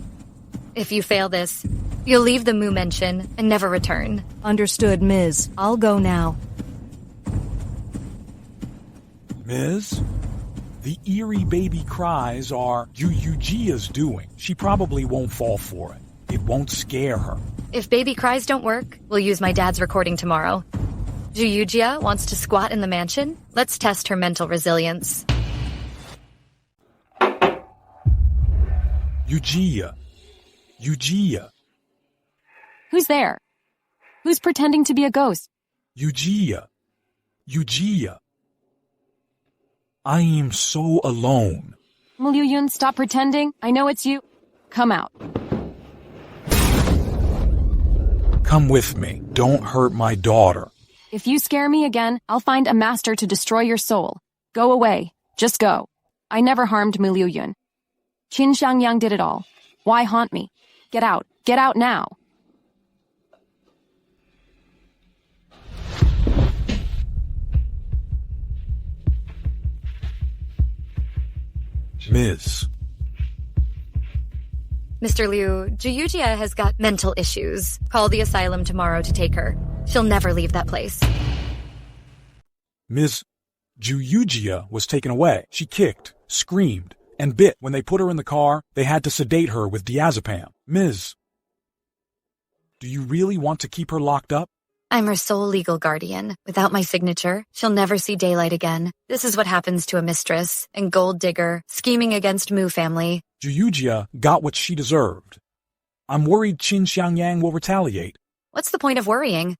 If you fail this, you'll leave the Mu Mansion and never return. Understood, Ms. I'll go now. Ms., the eerie baby cries are Yujia's doing. She probably won't fall for it. It won't scare her. If baby cries don't work, we'll use my dad's recording tomorrow. Juyujia wants to squat in the mansion? Let's test her mental resilience. Yujia. Who's there? Who's pretending to be a ghost? Yujia. I am so alone. Will Liu Yun stop pretending? I know it's you. Come out. Come with me. Don't hurt my daughter. If you scare me again, I'll find a master to destroy your soul. Go away. Just go. I never harmed Mu Liu Yun. Qin Xiangyang did it all. Why haunt me? Get out. Get out now. Ms. Mr. Liu, Juyujia has got mental issues. Call the asylum tomorrow to take her. She'll never leave that place. Ms. Juyujia was taken away. She kicked, screamed, and bit. When they put her in the car, they had to sedate her with diazepam. Ms., do you really want to keep her locked up? I'm her sole legal guardian. Without my signature, she'll never see daylight again. This is what happens to a mistress and gold digger scheming against Mu family. Juyujia got what she deserved. I'm worried Qin Xiangyang will retaliate. What's the point of worrying?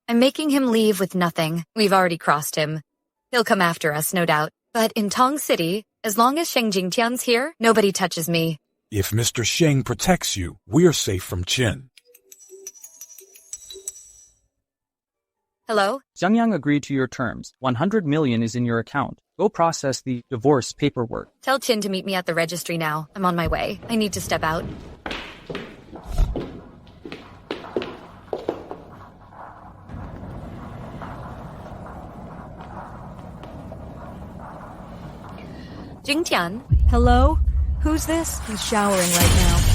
I'm making him leave with nothing. We've already crossed him. He'll come after us, no doubt. But in Tong City, as long as Sheng Jingtian's here, nobody touches me. If Mr. Sheng protects you, we're safe from Qin. Hello? Xiangyang agreed to your terms. 100 million is in your account. Go process the divorce paperwork. Tell Chin to meet me at the registry now. I'm on my way. I need to step out. Jingtian. Hello? Who's this? He's showering right now.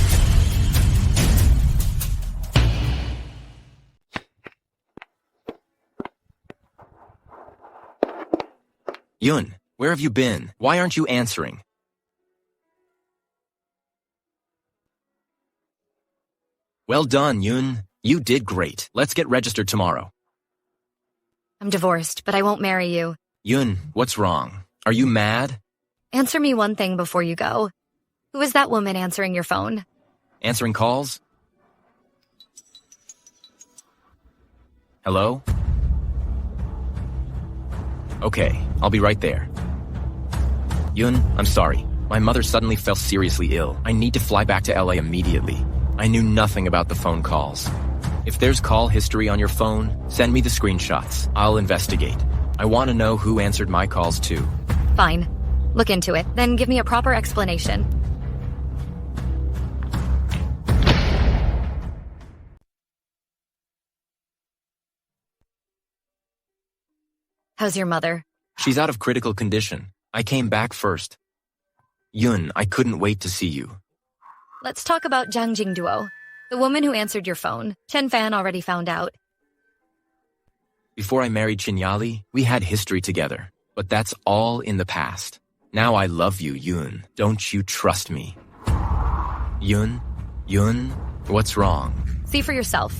Yun, where have you been? Why aren't you answering? Well done, Yun. You did great. Let's get registered tomorrow. I'm divorced, but I won't marry you. Yun, what's wrong? Are you mad? Answer me one thing before you go. Who is that woman answering your phone? Answering calls? Hello? Okay, I'll be right there. Yun, I'm sorry. My mother suddenly fell seriously ill. I need to fly back to LA immediately. I knew nothing about the phone calls. If there's call history on your phone, send me the screenshots. I'll investigate. I want to know who answered my calls too. Fine. Look into it, then give me a proper explanation. How's your mother? She's out of critical condition. I came back first. Yun, I couldn't wait to see you. Let's talk about Zhang Jingduo, the woman who answered your phone. Chen Fan already found out. Before I married Chinyali, we had history together. But that's all in the past. Now I love you, Yun. Don't you trust me? Yun? What's wrong? See for yourself.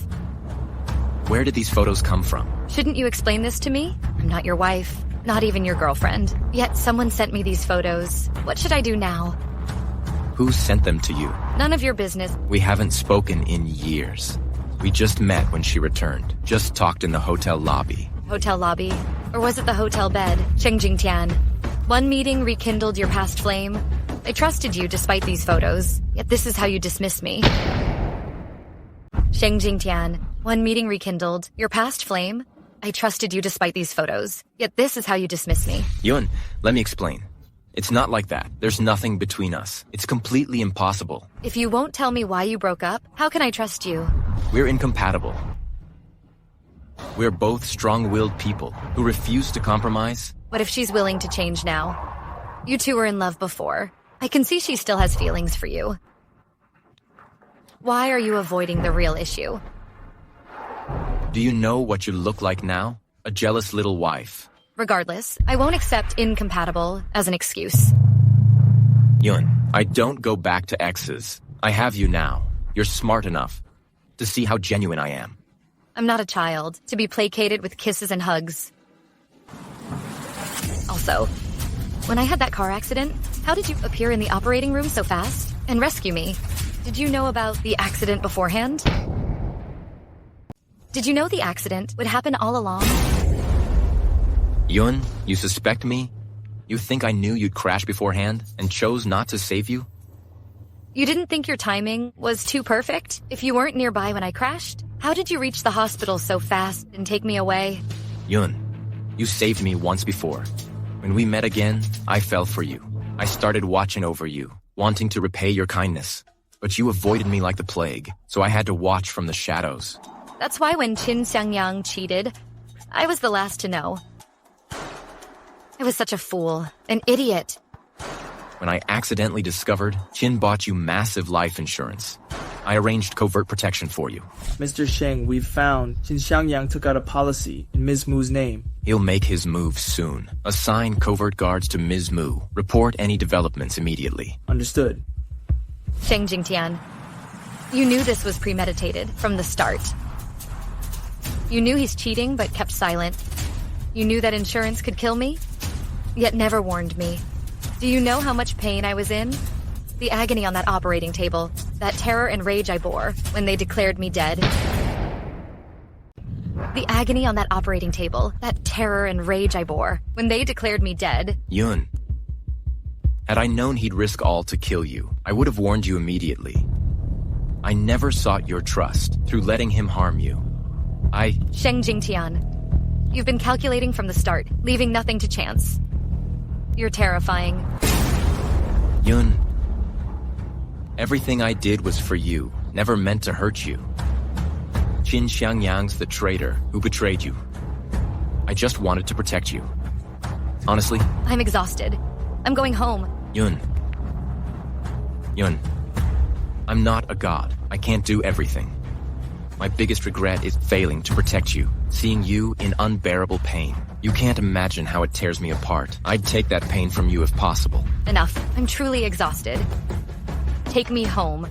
Where did these photos come from? Shouldn't you explain this to me? I'm not your wife, not even your girlfriend. Yet someone sent me these photos. What should I do now? Who sent them to you? None of your business. We haven't spoken in years. We just met when she returned. Just talked in the hotel lobby. Hotel lobby? Or was it the hotel bed? Cheng Jingtian. One meeting rekindled your past flame. I trusted you despite these photos, yet this is how you dismiss me. Sheng Jingtian, one meeting rekindled your past flame. I trusted you despite these photos, yet this is how you dismiss me. Yun, let me explain. It's not like that. There's nothing between us. It's completely impossible. If you won't tell me why you broke up, how can I trust you? We're incompatible. We're both strong-willed people who refuse to compromise. What if she's willing to change now? You two were in love before. I can see she still has feelings for you. Why are you avoiding the real issue? Do you know what you look like now? A jealous little wife. Regardless, I won't accept incompatible as an excuse. Yun, I don't go back to exes. I have you now. You're smart enough to see how genuine I am. I'm not a child to be placated with kisses and hugs. Also, when I had that car accident, how did you appear in the operating room so fast and rescue me? Did you know about the accident beforehand? Did you know the accident would happen all along? Yun, you suspect me? You think I knew you'd crash beforehand and chose not to save you? You didn't think your timing was too perfect? If you weren't nearby when I crashed, how did you reach the hospital so fast and take me away? Yun, you saved me once before. When we met again, I fell for you. I started watching over you, wanting to repay your kindness. But you avoided me like the plague, so I had to watch from the shadows. That's why when Qin Xiangyang cheated, I was the last to know. I was such a fool, an idiot. When I accidentally discovered, Qin bought you massive life insurance. I arranged covert protection for you. Mr. Sheng, we've found Qin Xiangyang took out a policy in Ms. Mu's name. He'll make his move soon. Assign covert guards to Ms. Mu. Report any developments immediately. Understood. Sheng Jingtian, you knew this was premeditated from the start. You knew he's cheating but kept silent. You knew that insurance could kill me, yet never warned me. Do you know how much pain I was in? The agony on that operating table, that terror and rage I bore when they declared me dead. The agony on that operating table, that terror and rage I bore when they declared me dead. Yun, had I known he'd risk all to kill you, I would have warned you immediately. I never sought your trust through letting him harm you. Sheng Jingtian, You've been calculating from the start, leaving nothing to chance. You're terrifying. Yun, everything I did was for you, never meant to hurt you. Qin Xiangyang's the traitor who betrayed you. I just wanted to protect you. Honestly, I'm exhausted. I'm going home. Yun, I'm not a god. I can't do everything. My biggest regret is failing to protect you, seeing you in unbearable pain. You can't imagine how it tears me apart. I'd take that pain from you if possible. Enough. I'm truly exhausted. Take me home.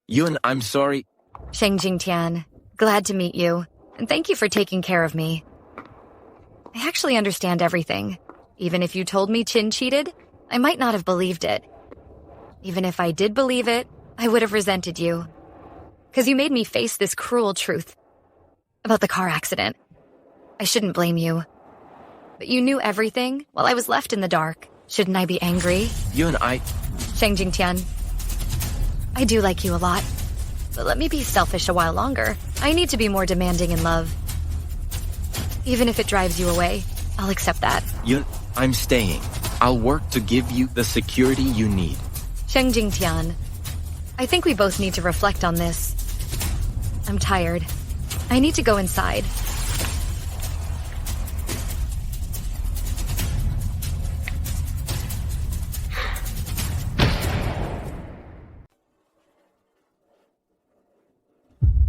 Yun, I'm sorry. Sheng Jingtian, glad to meet you, and thank you for taking care of me. I actually understand everything. Even if you told me Qin cheated, I might not have believed it. Even if I did believe it, I would have resented you. 'Cause you made me face this cruel truth. About the car accident. I shouldn't blame you. But you knew everything while I was left in the dark. Shouldn't I be angry? Yun, Sheng Jingtian, I do like you a lot. But let me be selfish a while longer. I need to be more demanding in love. Even if it drives you away, I'll accept that. Yun, I'm staying. I'll work to give you the security you need. Sheng Jingtian, I think we both need to reflect on this. I'm tired. I need to go inside.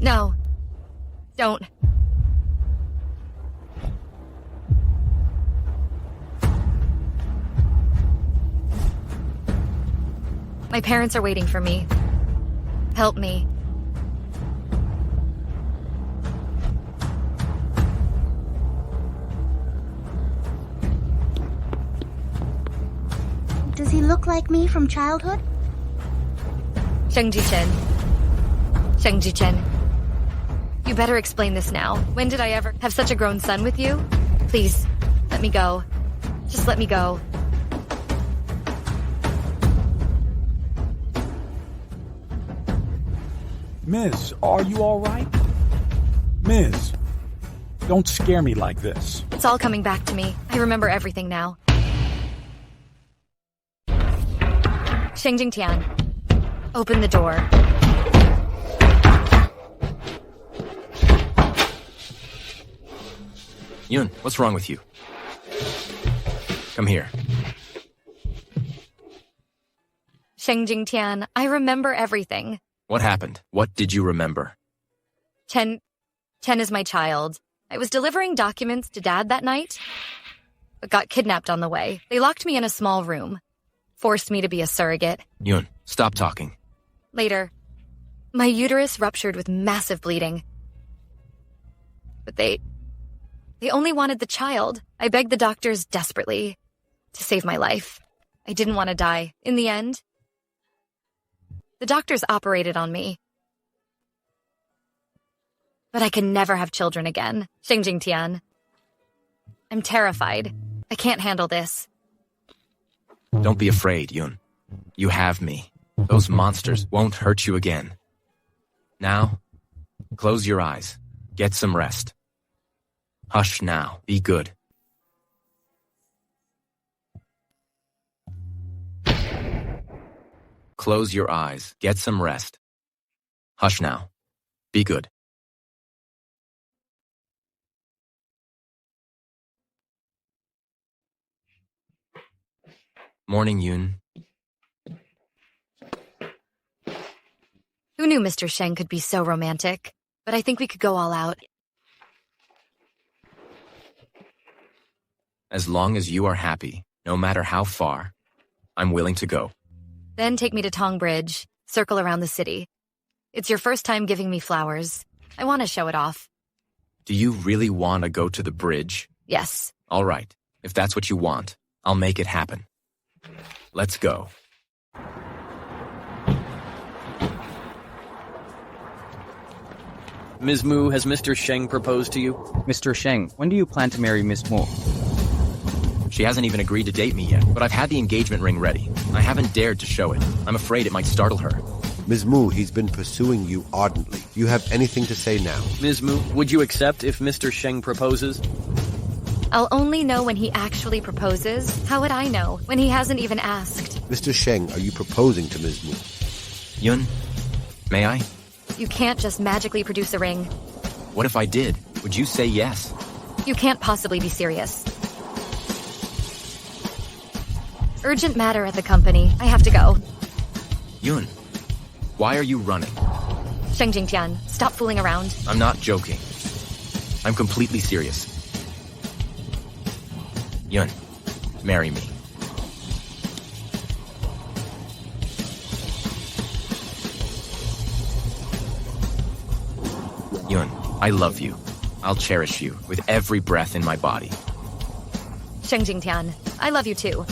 No. Don't. My parents are waiting for me. Help me. Does he look like me from childhood? Sheng Jichen. Sheng Jichen. You better explain this now. When did I ever have such a grown son with you? Please, let me go. Just let me go. Miss, are you all right? Miss, don't scare me like this. It's all coming back to me. I remember everything now. Sheng Jingtian, open the door. Yun, what's wrong with you? Come here. Sheng Jingtian, I remember everything. What happened? What did you remember? Chen is my child. I was delivering documents to Dad that night, but got kidnapped on the way. They locked me in a small room, forced me to be a surrogate. Yun, stop talking. Later, my uterus ruptured with massive bleeding. But they only wanted the child. I begged the doctors desperately to save my life. I didn't want to die. In the end, the doctors operated on me. But I can never have children again. Sheng Jingtian. I'm terrified. I can't handle this. Don't be afraid, Yun. You have me. Those monsters won't hurt you again. Now, close your eyes. Get some rest. Hush now. Be good. Close your eyes. Get some rest. Hush now. Be good. Morning, Yun. Who knew Mr. Sheng could be so romantic? But I think we could go all out. As long as you are happy, no matter how far, I'm willing to go. Then take me to Tong Bridge, circle around the city. It's your first time giving me flowers. I want to show it off. Do you really want to go to the bridge? Yes. All right. If that's what you want, I'll make it happen. Let's go. Ms. Mu, has Mr. Sheng proposed to you? Mr. Sheng, when do you plan to marry Miss Mu? She hasn't even agreed to date me yet, but I've had the engagement ring ready. I haven't dared to show it. I'm afraid it might startle her. Ms. Mu, he's been pursuing you ardently. Do you have anything to say now? Ms. Mu, would you accept if Mr. Sheng proposes? I'll only know when he actually proposes. How would I know when he hasn't even asked? Mr. Sheng, are you proposing to Ms. Mu? Yun, may I? You can't just magically produce a ring. What if I did? Would you say yes? You can't possibly be serious. Urgent matter at the company. I have to go. Yun, why are you running? Sheng Jingtian, stop fooling around. I'm not joking. I'm completely serious. Yun, marry me. Yun, I love you. I'll cherish you with every breath in my body. Sheng Jingtian, I love you too.